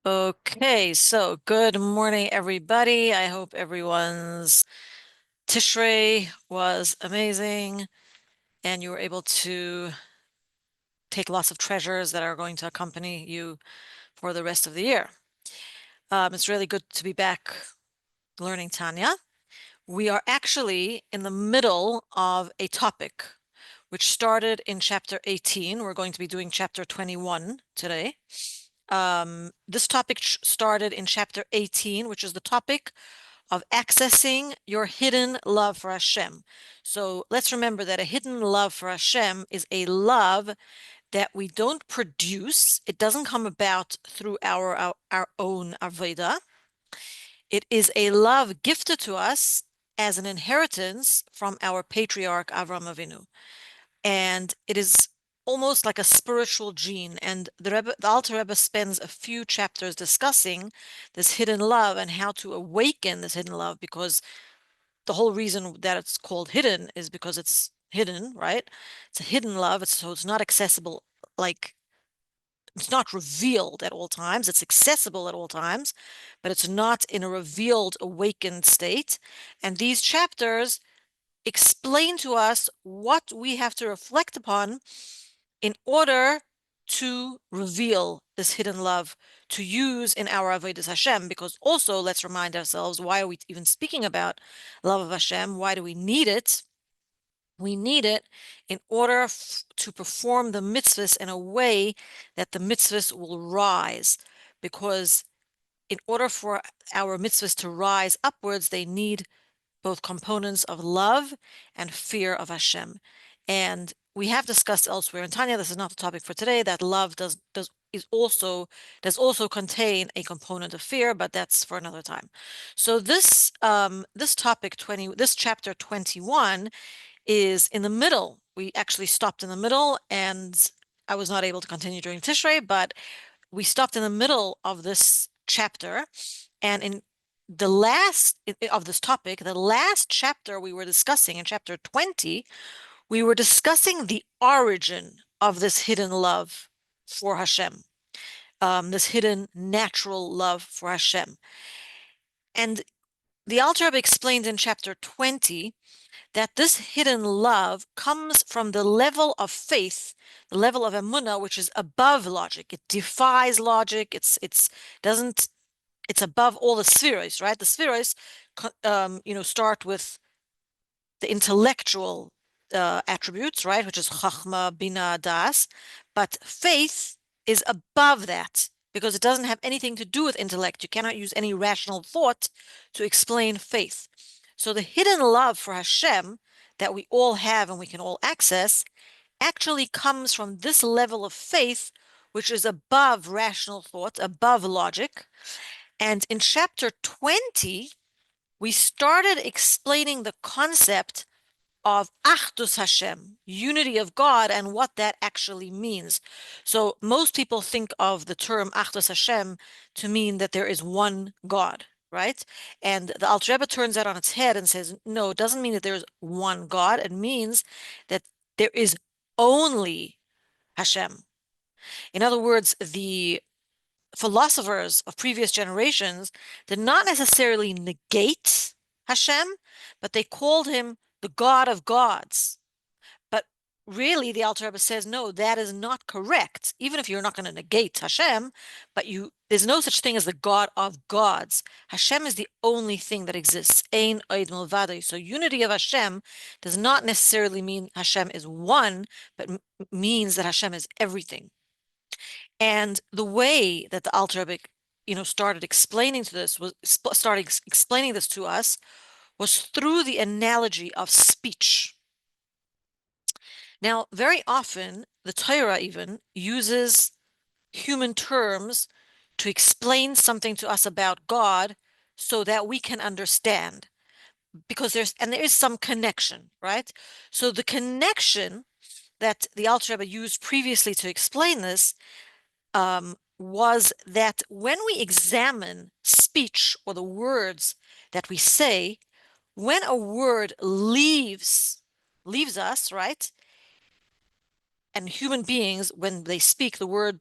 Okay, so good morning, everybody. I hope everyone's Tishrei was amazing and you were able to take lots of treasures that are going to accompany you for the rest of the year. It's really good to be back learning Tanya. We are actually in the middle of a topic which started in chapter 18. We're going to be doing chapter 21 today. This topic started in chapter 18, which is the topic of accessing your hidden love for Hashem. So let's remember that a hidden love for Hashem is a love that we don't produce. It doesn't come about through our own avodah. It is a love gifted to us as an inheritance from our patriarch Avram Avinu. And it is almost like a spiritual gene. And the Alter Rebbe spends a few chapters discussing this hidden love and how to awaken this hidden love, because the whole reason that it's called hidden is because it's hidden, right? It's a hidden love. So it's not accessible, like it's not revealed at all times. It's accessible at all times, but it's not in a revealed, awakened state. And these chapters explain to us what we have to reflect upon in order to reveal this hidden love to use in our avodas Hashem. Because also, let's remind ourselves, why are we even speaking about love of Hashem? Why do we need it? We need it in order to perform the mitzvahs in a way that the mitzvahs will rise. Because in order for our mitzvahs to rise upwards, they need both components of love and fear of Hashem. And we have discussed elsewhere in Tanya, this is not the topic for today, that love does also contain a component of fear, but that's for another time. So this topic 20, this chapter 21 is in the middle. We actually stopped in the middle, and I was not able to continue during Tishrei, but we stopped in the middle of this chapter, and in the last of this topic, the last chapter we were discussing, in chapter 20, we were discussing the origin of this hidden love for Hashem, this hidden natural love for Hashem. And the Alter Rebbe explained in chapter 20 that this hidden love comes from the level of faith, the level of emunah, which is above logic. It defies logic. It's above all the spheres, right? The spheres, start with the intellectual attributes, right, which is chachma, bina, das, but faith is above that because it doesn't have anything to do with intellect. You cannot use any rational thought to explain faith. So the hidden love for Hashem that we all have and we can all access actually comes from this level of faith, which is above rational thought, above logic. And in chapter 20, we started explaining the concept of Achdus Hashem, unity of God, and what that actually means. So most people think of the term Achdus Hashem to mean that there is one God, right? And the Alter Rebbe turns that on its head and says, no, it doesn't mean that there's one God. It means that there is only Hashem. In other words, the philosophers of previous generations did not necessarily negate Hashem, but they called him the God of gods. But really, the Alter Rebbe says, no, that is not correct. Even if you're not going to negate Hashem, but there's no such thing as the God of gods. Hashem is the only thing that exists. Ein od milvado. So unity of Hashem does not necessarily mean Hashem is one, but means that Hashem is everything. And the way that the Alter Rebbe, started explaining this to us was through the analogy of speech. Now, very often, the Torah even uses human terms to explain something to us about God so that we can understand, because there is some connection, right? So the connection that the Alter Rebbe used previously to explain this was that when we examine speech or the words that we say, when a word leaves us, right? And human beings, when they speak, the words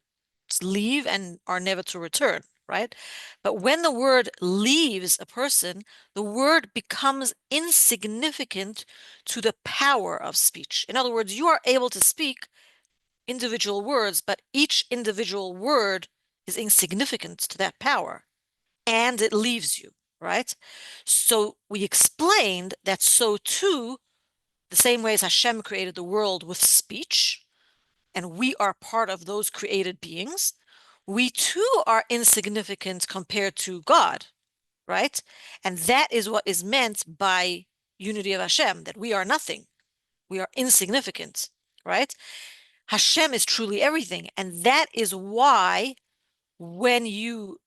leave and are never to return, right? But when the word leaves a person, the word becomes insignificant to the power of speech. In other words, you are able to speak individual words, but each individual word is insignificant to that power, and it leaves you, right? So we explained that so too, the same way as Hashem created the world with speech, and we are part of those created beings, we too are insignificant compared to God, right? And that is what is meant by unity of Hashem, that we are nothing. We are insignificant, right? Hashem is truly everything. And that is why when you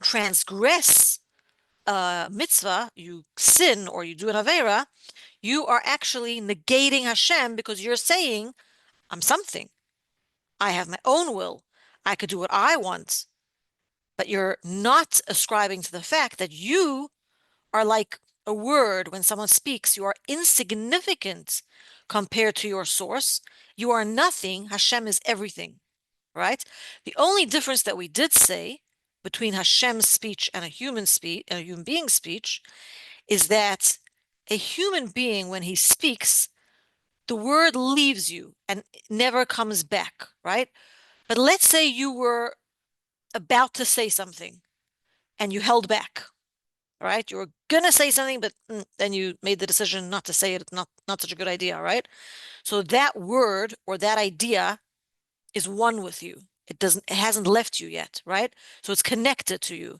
transgress a mitzvah, you sin or you do an avera, you are actually negating Hashem because you're saying, I'm something. I have my own will. I could do what I want. But you're not ascribing to the fact that you are like a word. When someone speaks, you are insignificant compared to your source. You are nothing. Hashem is everything, right? The only difference that we did say between Hashem's speech and a human speech, a human being's speech, is that a human being, when he speaks, the word leaves you and never comes back, right? But let's say you were about to say something and you held back, right? You were gonna say something, but then you made the decision not to say it. It's not such a good idea, right? So that word or that idea is one with you. It hasn't left you yet, right? So it's connected to you.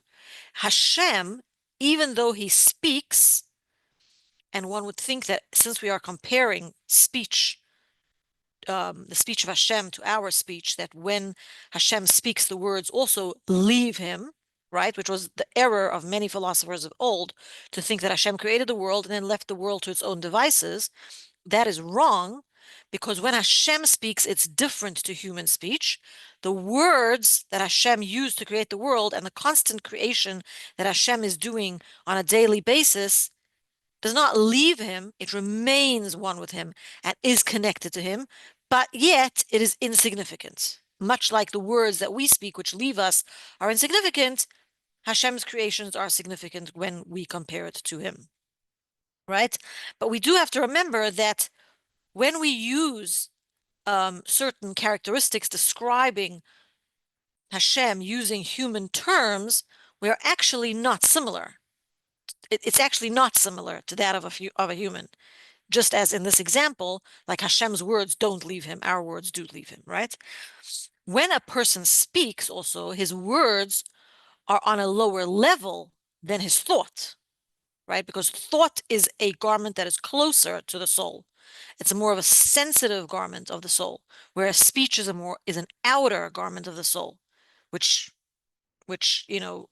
Hashem, even though he speaks, and one would think that since we are comparing speech, the speech of Hashem to our speech, that when Hashem speaks, the words also leave him, right? Which was the error of many philosophers of old, to think that Hashem created the world and then left the world to its own devices. That is wrong, because when Hashem speaks, it's different to human speech. The words that Hashem used to create the world and the constant creation that Hashem is doing on a daily basis does not leave him. It remains one with him and is connected to him, but yet it is insignificant. Much like the words that we speak, which leave us, are insignificant, Hashem's creations are significant when we compare it to him, right? But we do have to remember that when we use certain characteristics describing Hashem using human terms, we're actually not similar. It's actually not similar to that of a human. Just as in this example, like Hashem's words don't leave him, our words do leave him, right? When a person speaks also, his words are on a lower level than his thought, right? Because thought is a garment that is closer to the soul. It's a more of a sensitive garment of the soul, whereas speech is an outer garment of the soul, which you know,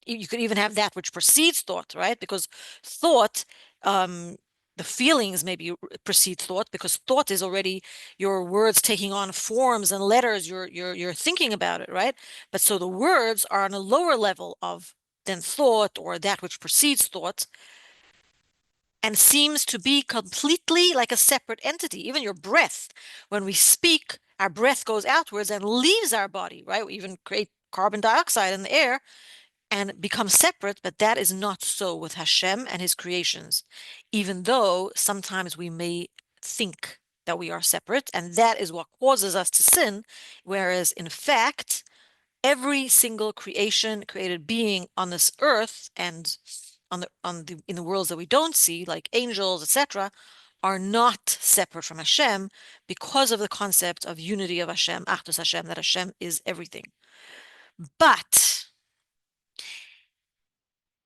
you could even have that which precedes thought, right? Because thought, the feelings maybe precede thought, because thought is already your words taking on forms and letters. You're thinking about it, right? But so the words are on a lower level of than thought or that which precedes thought, and seems to be completely like a separate entity. Even your breath, when we speak, our breath goes outwards and leaves our body, right? We even create carbon dioxide in the air and become separate, but that is not so with Hashem and his creations, even though sometimes we may think that we are separate, and that is what causes us to sin, whereas in fact, every single created being on this earth and in the worlds that we don't see, like angels, etc., are not separate from Hashem because of the concept of unity of Hashem, Achdus Hashem, that Hashem is everything. But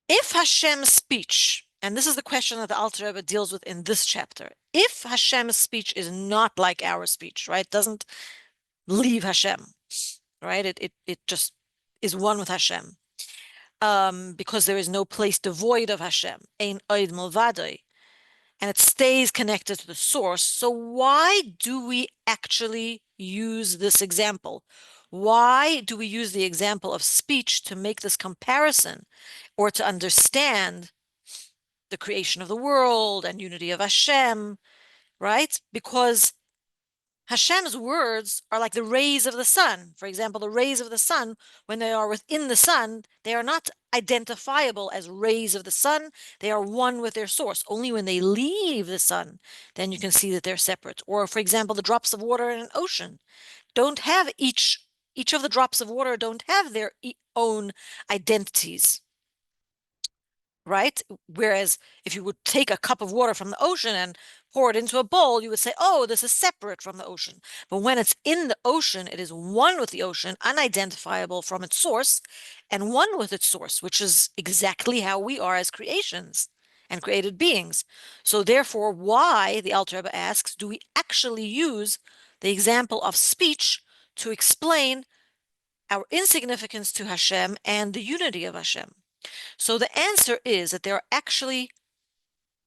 if Hashem's speech, and this is the question that the Alter Rebbe deals with in this chapter, if Hashem's speech is not like our speech, right, doesn't leave Hashem, right, it just is one with Hashem, because there is no place devoid of Hashem, ein oid milvadoi, and it stays connected to the source. So why do we actually use this example? Why do we use the example of speech to make this comparison or to understand the creation of the world and unity of Hashem, right? Because Hashem's words are like the rays of the sun. For example, the rays of the sun, when they are within the sun, they are not identifiable as rays of the sun. They are one with their source. Only when they leave the sun, then you can see that they're separate. Or, for example, the drops of water in an ocean don't have each of the drops of water don't have their own identities, right? Whereas if you would take a cup of water from the ocean and pour it into a bowl, you would say, oh, this is separate from the ocean. But when it's in the ocean, it is one with the ocean, unidentifiable from its source, and one with its source, which is exactly how we are as creations and created beings. So therefore, why, the Alter Rebbe asks, do we actually use the example of speech to explain our insignificance to Hashem and the unity of Hashem? So the answer is that there are actually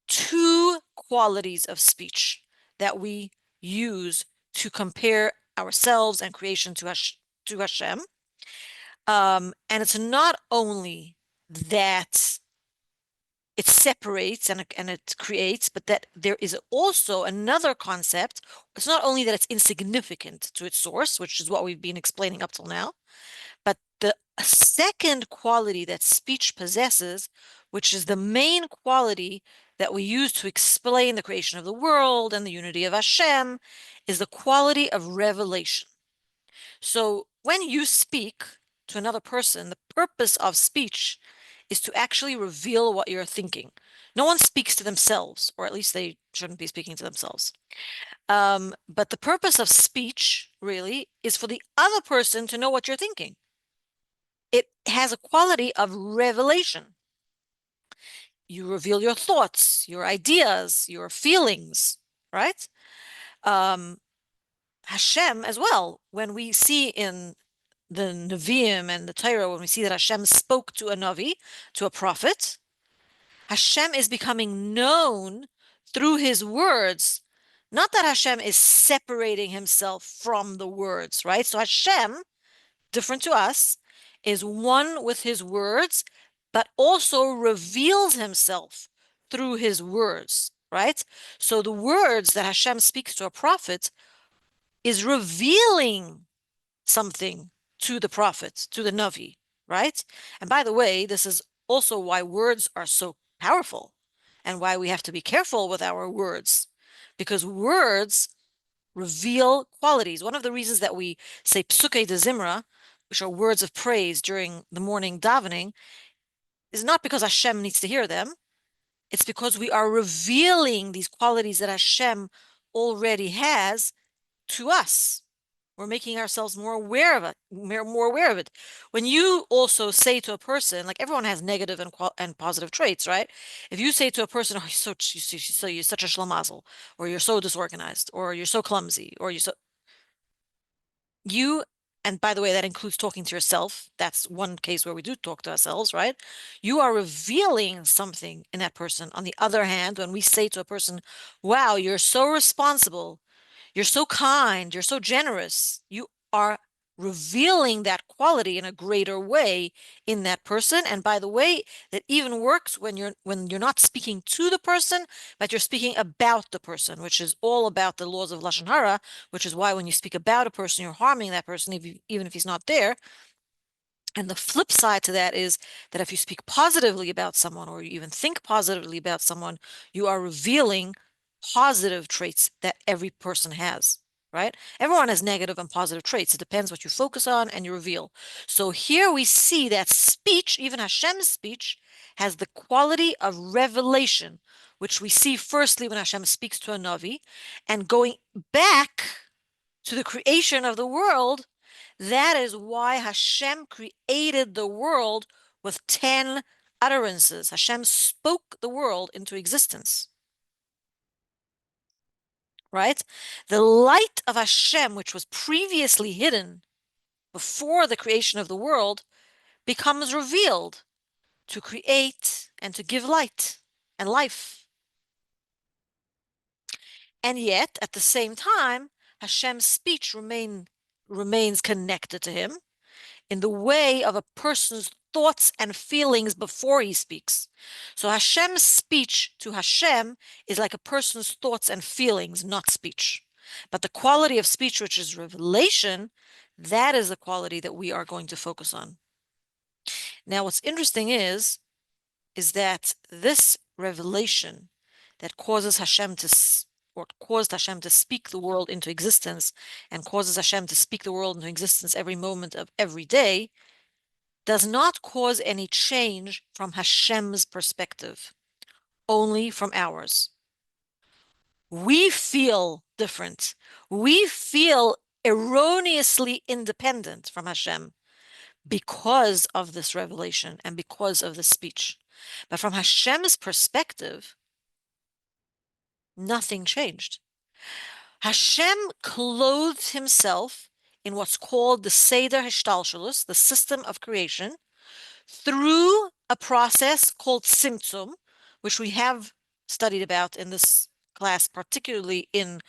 two qualities of speech that we use to compare ourselves and creation to Hashem. And it's not only that it separates and it creates, but that there is also another concept. It's not only that it's insignificant to its source, which is what we've been explaining up till now, but the second quality that speech possesses, which is the main quality that we use to explain the creation of the world and the unity of Hashem, is the quality of revelation. So when you speak to another person, the purpose of speech is to actually reveal what you're thinking. No one speaks to themselves, or at least they shouldn't be speaking to themselves. But the purpose of speech really is for the other person to know what you're thinking. It has a quality of revelation. You reveal your thoughts, your ideas, your feelings, right? Hashem as well. When we see in the Nevi'im and the Torah, when we see that Hashem spoke to a Navi, to a prophet, Hashem is becoming known through his words. Not that Hashem is separating himself from the words, right? So Hashem, different to us, is one with his words, but also reveals himself through his words, right? So the words that Hashem speaks to a prophet is revealing something to the prophet, to the Navi, right? And by the way, this is also why words are so powerful and why we have to be careful with our words, because words reveal qualities. One of the reasons that we say psukei de zimra, which are words of praise during the morning davening, is not because Hashem needs to hear them. It's because we are revealing these qualities that Hashem already has to us. We're making ourselves more aware of it, more aware of it. When you also say to a person, like everyone has negative and positive traits, right? If you say to a person, "Oh, you're such a schlamazel," or "You're so disorganized," or "You're so clumsy," or you, and by the way, that includes talking to yourself. That's one case where we do talk to ourselves, right? You are revealing something in that person. On the other hand, when we say to a person, "Wow, you're so responsible. You're so kind, you're so generous," you are revealing that quality in a greater way in that person. And by the way, that even works when you're not speaking to the person, but you're speaking about the person, which is all about the laws of Lashon Hara, which is why when you speak about a person, you're harming that person, even if he's not there. And the flip side to that is that if you speak positively about someone or you even think positively about someone, you are revealing positive traits that every person has, right? Everyone has negative and positive traits. It depends what you focus on and you reveal. So here we see that speech, even Hashem's speech, has the quality of revelation, which we see firstly when Hashem speaks to a Navi, and going back to the creation of the world. That is why Hashem created the world with 10 utterances. Hashem spoke the world into existence, right? The light of Hashem, which was previously hidden before the creation of the world, becomes revealed to create and to give light and life. And yet, at the same time, Hashem's speech remains connected to him in the way of a person's thoughts and feelings before he speaks. So Hashem's speech to Hashem is like a person's thoughts and feelings, not speech. But the quality of speech, which is revelation, that is the quality that we are going to focus on. Now, what's interesting is that this revelation that causes Hashem or caused Hashem to speak the world into existence and causes Hashem to speak the world into existence every moment of every day, does not cause any change from Hashem's perspective, only from ours. We feel different. We feel erroneously independent from Hashem because of this revelation and because of this speech. But from Hashem's perspective, nothing changed. Hashem clothed himself in what's called the Seder Hishtalshelus, the system of creation, through a process called Tzimtzum, which we have studied about in this class, particularly in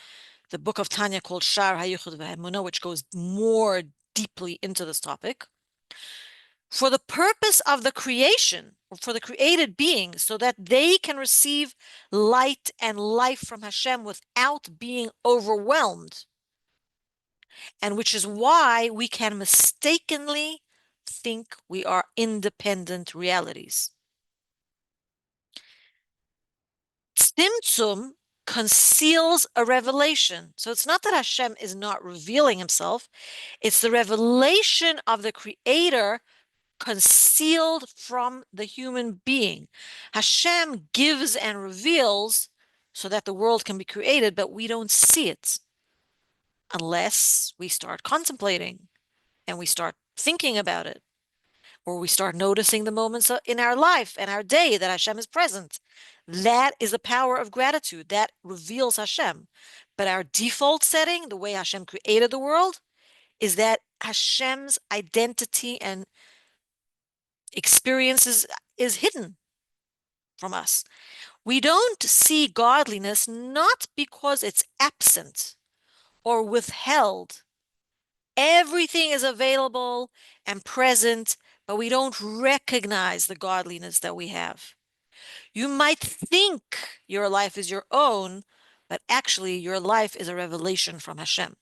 the book of Tanya called Shar HaYichud VeHaEmunah, which goes more deeply into this topic, for the purpose of the creation, or for the created beings, so that they can receive light and life from Hashem without being overwhelmed. And which is why we can mistakenly think we are independent realities. Tzimtzum conceals a revelation. So it's not that Hashem is not revealing himself, it's the revelation of the Creator concealed from the human being. Hashem gives and reveals so that the world can be created, but we don't see it unless we start contemplating and we start thinking about it, or we start noticing the moments in our life and our day that Hashem is present. That is the power of gratitude. That reveals Hashem. But our default setting, the way Hashem created the world, is that Hashem's identity and experiences is hidden from us. We don't see godliness not because it's absent or withheld. Everything is available and present, but we don't recognize the godliness that we have. You might think your life is your own, but actually your life is a revelation from Hashem.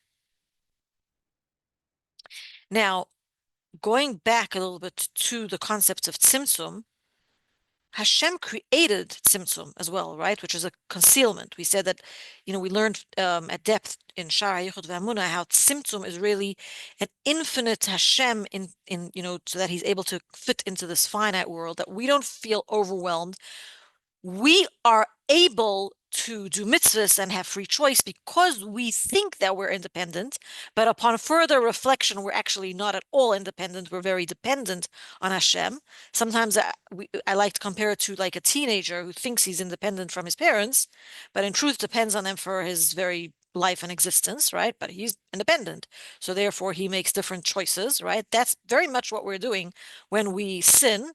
Now, going back a little bit to the concept of tzimtzum, Hashem created tzimtzum as well, right? Which is a concealment. We said that, we learned at depth in Shar HaYichud VeHaEmunah how tzimtzum is really an infinite Hashem so that he's able to fit into this finite world, that we don't feel overwhelmed. We are able to do mitzvahs and have free choice because we think that we're independent, but upon further reflection, we're actually not at all independent. We're very dependent on Hashem. Sometimes I like to compare it to like a teenager who thinks he's independent from his parents, but in truth depends on them for his very life and existence, right? But he's independent. So therefore he makes different choices, right? That's very much what we're doing when we sin,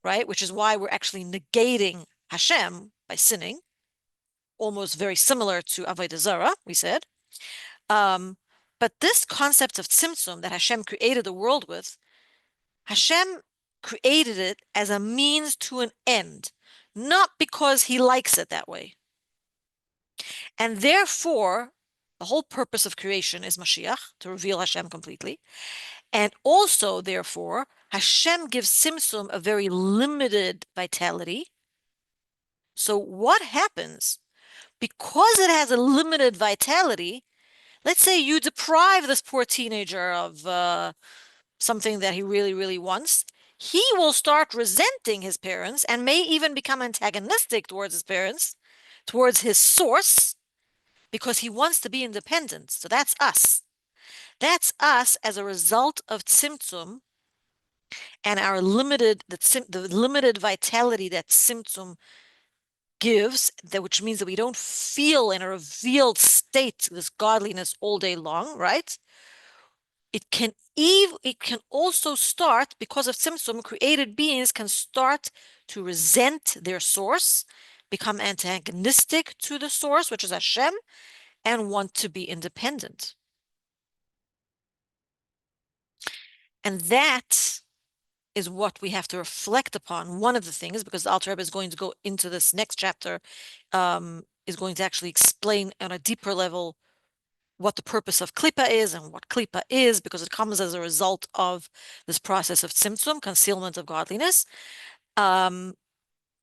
right? Which is why we're actually negating Hashem by sinning, almost very similar to Avodah Zarah, we said. But this concept of tzimtzum that Hashem created the world with, Hashem created it as a means to an end, not because he likes it that way. And therefore, the whole purpose of creation is Mashiach, to reveal Hashem completely. And also, therefore, Hashem gives tzimtzum a very limited vitality. So what happens? Because it has a limited vitality, let's say you deprive this poor teenager of something that he really, really wants, he will start resenting his parents and may even become antagonistic towards his parents, towards his source, because he wants to be independent. So that's us. That's us as a result of tzimtzum and our the limited vitality that tzimtzum gives, which means that we don't feel in a revealed state this godliness all day long, right? It can also start, because of tzimtzum, created beings can start to resent their source, become antagonistic to the source, which is Hashem, and want to be independent. And that is what we have to reflect upon. One of the things, because the Alter Rebbe is going to go into this next chapter, is going to actually explain on a deeper level what the purpose of klipa is and what klipa is, because it comes as a result of this process of tzimtzum, concealment of godliness. Um,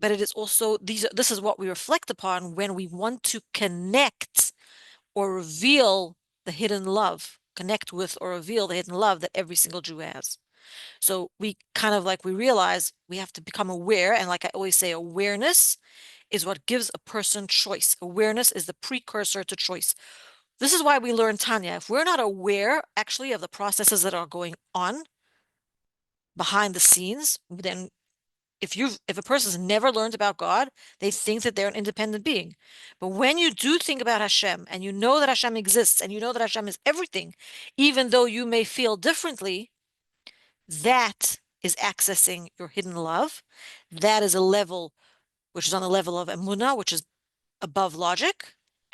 but it is also this is what we reflect upon when we want to connect or reveal the hidden love, connect with or reveal the hidden love that every single Jew has. So we kind of like we realize we have to become aware, and like I always say, awareness is what gives a person choice. Awareness is the precursor to choice. This is why we learn Tanya. If we're not aware actually of the processes that are going on behind the scenes, then if a person's never learned about God, they think that they're an independent being. But when you do think about Hashem and you know that Hashem exists and you know that Hashem is everything, even though you may feel differently, that is accessing your hidden love. That is a level which is on the level of emunah, which is above logic.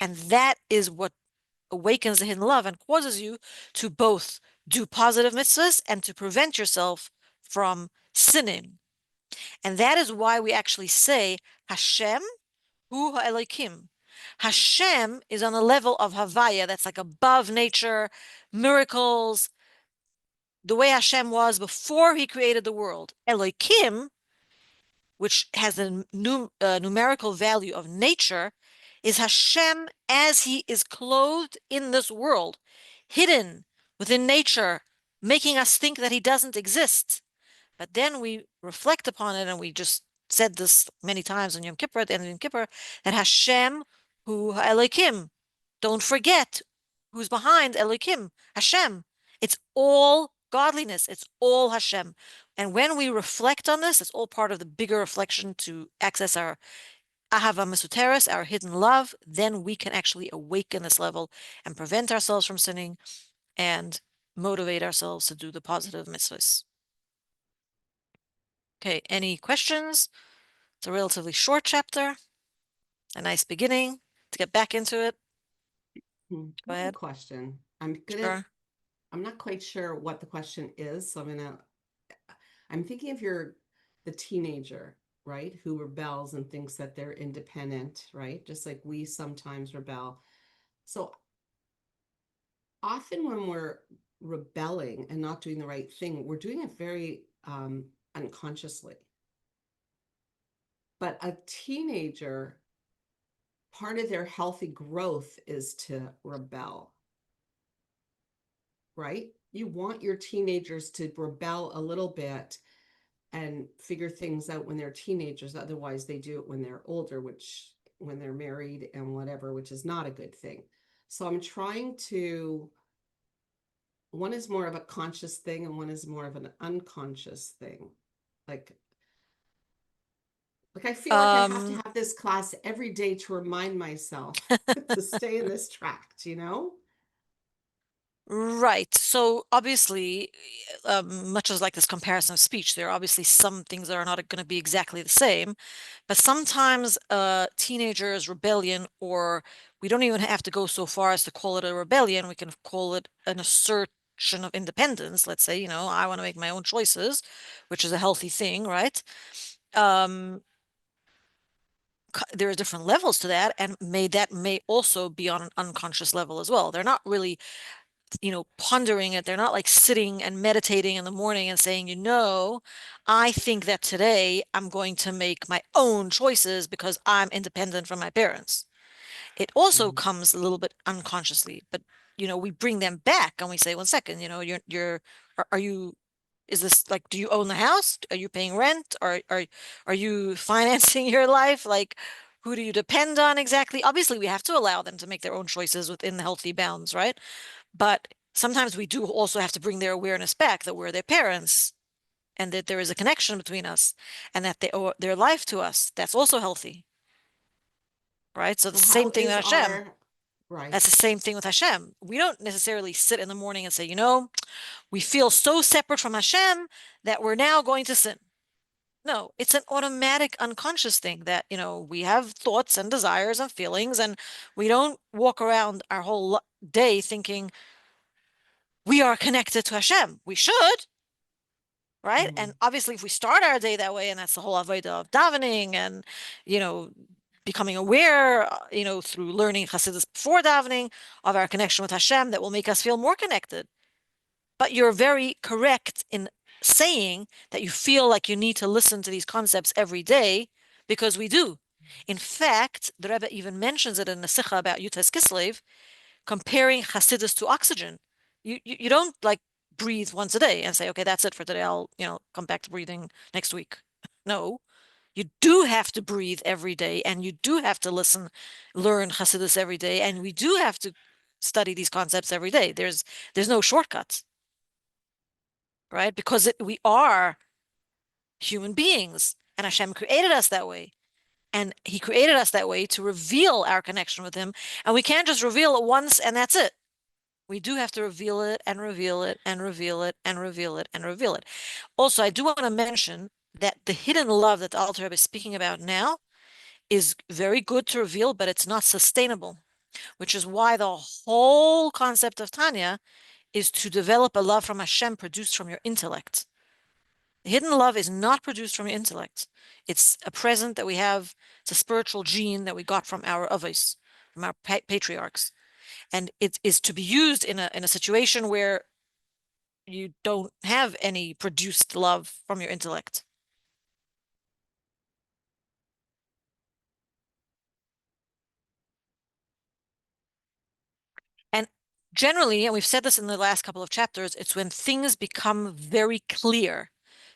And that is what awakens the hidden love and causes you to both do positive mitzvahs and to prevent yourself from sinning. And that is why we actually say Hashem hu ha'elokim. Hashem is on the level of Havaya, that's like above nature, miracles, the way Hashem was before he created the world. Elokim, which has a numerical value of nature, is Hashem as he is clothed in this world, hidden within nature, making us think that he doesn't exist. But then we reflect upon it, and we just said this many times on Yom Kippur, at the end of Yom Kippur, that Hashem hu Elokim. Don't forget who's behind Elokim, Hashem. It's all godliness. It's all Hashem. And when we reflect on this, it's all part of the bigger reflection to access our Ahava Mesuteres, our hidden love. Then we can actually awaken this level and prevent ourselves from sinning and motivate ourselves to do the positive mitzvahs. Okay, any questions? It's a relatively short chapter, a nice beginning to get back into it. Go I have a ahead. question. Sure. I'm not quite sure what the question is, so I'm thinking of the teenager, right, who rebels and thinks that they're independent, right? Just like we sometimes rebel. So often when we're rebelling and not doing the right thing, we're doing it very unconsciously. But a teenager, part of their healthy growth is to rebel, right? You want your teenagers to rebel a little bit and figure things out when they're teenagers. Otherwise, they do it when they're older, which when they're married and whatever, which is not a good thing. So I'm trying to, one is more of a conscious thing and one is more of an unconscious thing. Like, I feel like I have to Um, have this class every day to remind myself to stay in this track, you know? right. So obviously, much as like this comparison of speech, there are obviously some things that are not going to be exactly the same, but sometimes a teenager's rebellion, or we don't even have to go so far as to call it a rebellion, we can call it an assertion of independence. Let's say, I want to make my own choices, which is a healthy thing, right? Um, there are different levels to that, and that may also be on an unconscious level as well. They're not really, pondering it. They're not like sitting and meditating in the morning and saying, I think that today I'm going to make my own choices because I'm independent from my parents. It also Mhm. comes a little bit unconsciously, but we bring them back and we say, 1 second, are you is this like, do you own the house? Are you paying rent? Are you financing your life? Like, who do you depend on exactly? Obviously, we have to allow them to make their own choices within the healthy bounds, right? But sometimes we do also have to bring their awareness back that we're their parents and that there is a connection between us and that they owe their life to us. That's also healthy, right? So the So same how thing with is Hashem. our right? That's the same thing with Hashem. We don't necessarily sit in the morning and say, we feel so separate from Hashem that we're now going to sin. No, it's an automatic unconscious thing that, we have thoughts and desires and feelings, and we don't walk around our whole day thinking we are connected to Hashem. We should, right? Mhm. And obviously, if we start our day that way, and that's the whole avodah of davening and, you know, becoming aware, through learning Hasidus before davening of our connection with Hashem that will make us feel more connected. But you're very correct in saying that you feel like you need to listen to these concepts every day because we do. In fact, the Rebbe even mentions it in the Sikha about Yutas Kislev, comparing Hasidus to oxygen. You don't like breathe once a day and say, okay, that's it for today. I'll, come back to breathing next week. No, you do have to breathe every day, and you do have to learn Hasidus every day, and we do have to study these concepts every day. There's no shortcuts, right? Because we are human beings, and Hashem created us that way. And He created us that way to reveal our connection with Him. And we can't just reveal it once and that's it. We do have to reveal it and reveal it and reveal it and reveal it and reveal it. Also, I do want to mention that the hidden love that the Alter Rebbe is speaking about now is very good to reveal, but it's not sustainable, which is why the whole concept of Tanya is to develop a love from Hashem produced from your intellect. Hidden love is not produced from your intellect. It's a present that we have. It's a spiritual gene that we got from our avos, from our patriarchs, and it is to be used in a situation where you don't have any produced love from your intellect. And generally, and we've said this in the last couple of chapters, it's when things become very clear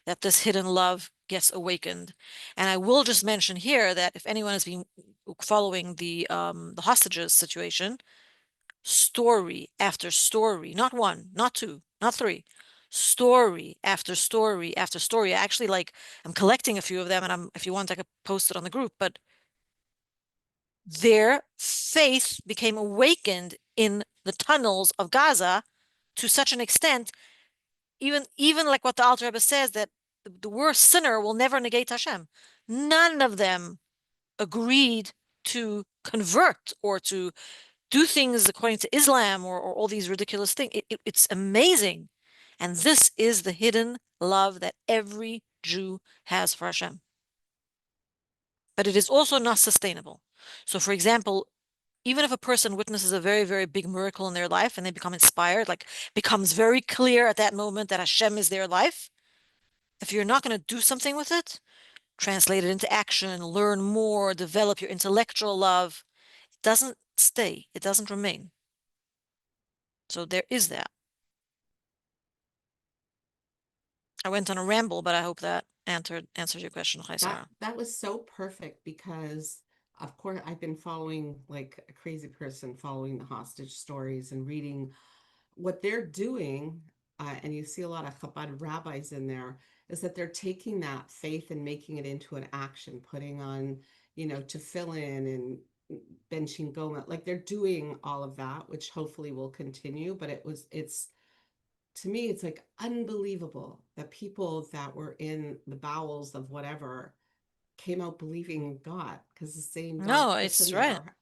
that this hidden love gets awakened. And I will just mention here that if anyone has been following the hostages situation, story after story, not one, not two, not three, story after story after story. I'm collecting a few of them, and if you want, I could post it on the group, but their faith became awakened in the tunnels of Gaza to such an extent, even like what the Alter Rebbe says, that the worst sinner will never negate Hashem. None of them agreed to convert or to do things according to Islam or all these ridiculous things. It's amazing. And this is the hidden love that every Jew has for Hashem. But it is also not sustainable. So, for example, even if a person witnesses a very, very big miracle in their life and they become inspired, like becomes very clear at that moment that Hashem is their life, if you're not going to do something with it, translate it into action, learn more, develop your intellectual love, it doesn't stay, it doesn't remain. So there is that. I went on a ramble, but I hope that answered your question, Hi That Sarah. that was so perfect because of course I've been following like a crazy person following the hostage stories and reading what they're doing, and you see a lot of Chabad rabbis in there, is that they're taking that faith and making it into an action, putting on, tefillin and benching goma. Like they're doing all of that, which hopefully will continue. But it's to me, it's like unbelievable that people that were in the bowels of whatever came out believing in God because the same God No, put it's them right. there.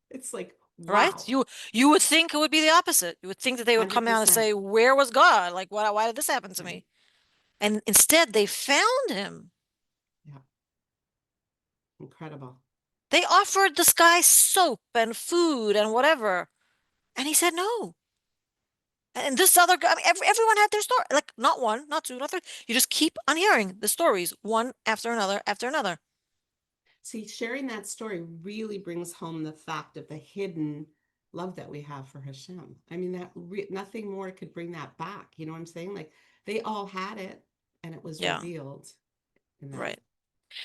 It's like, Right? wow, You would think it would be the opposite. You would think that they would come out and 100%. say, "Where was God? Like, why did this happen to Right. me?" And instead, they found him. Yeah. Incredible. They offered this guy soap and food and whatever, and he said no. And this other guy, I mean, everyone had their story. Like, not one, not two, not three. You just keep on hearing the stories, one after another after another. See, sharing that story really brings home the fact of the hidden love that we have for Hashem. I mean, nothing more could bring that back. You know what I'm saying? Like they all had it and it was Yeah, revealed in that. right.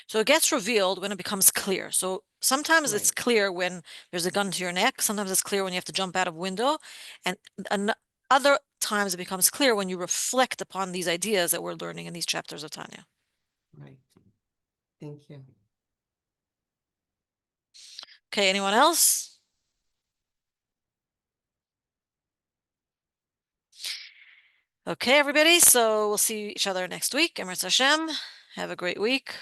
So it gets revealed when it becomes clear. So sometimes it's Right. clear when there's a gun to your neck. Sometimes it's clear when you have to jump out of a window. And other times it becomes clear when you reflect upon these ideas that we're learning in these chapters of Tanya. Right. Thank you. Okay, anyone else? Okay, everybody. So we'll see each other next week. Emir Hashem. Have a great week.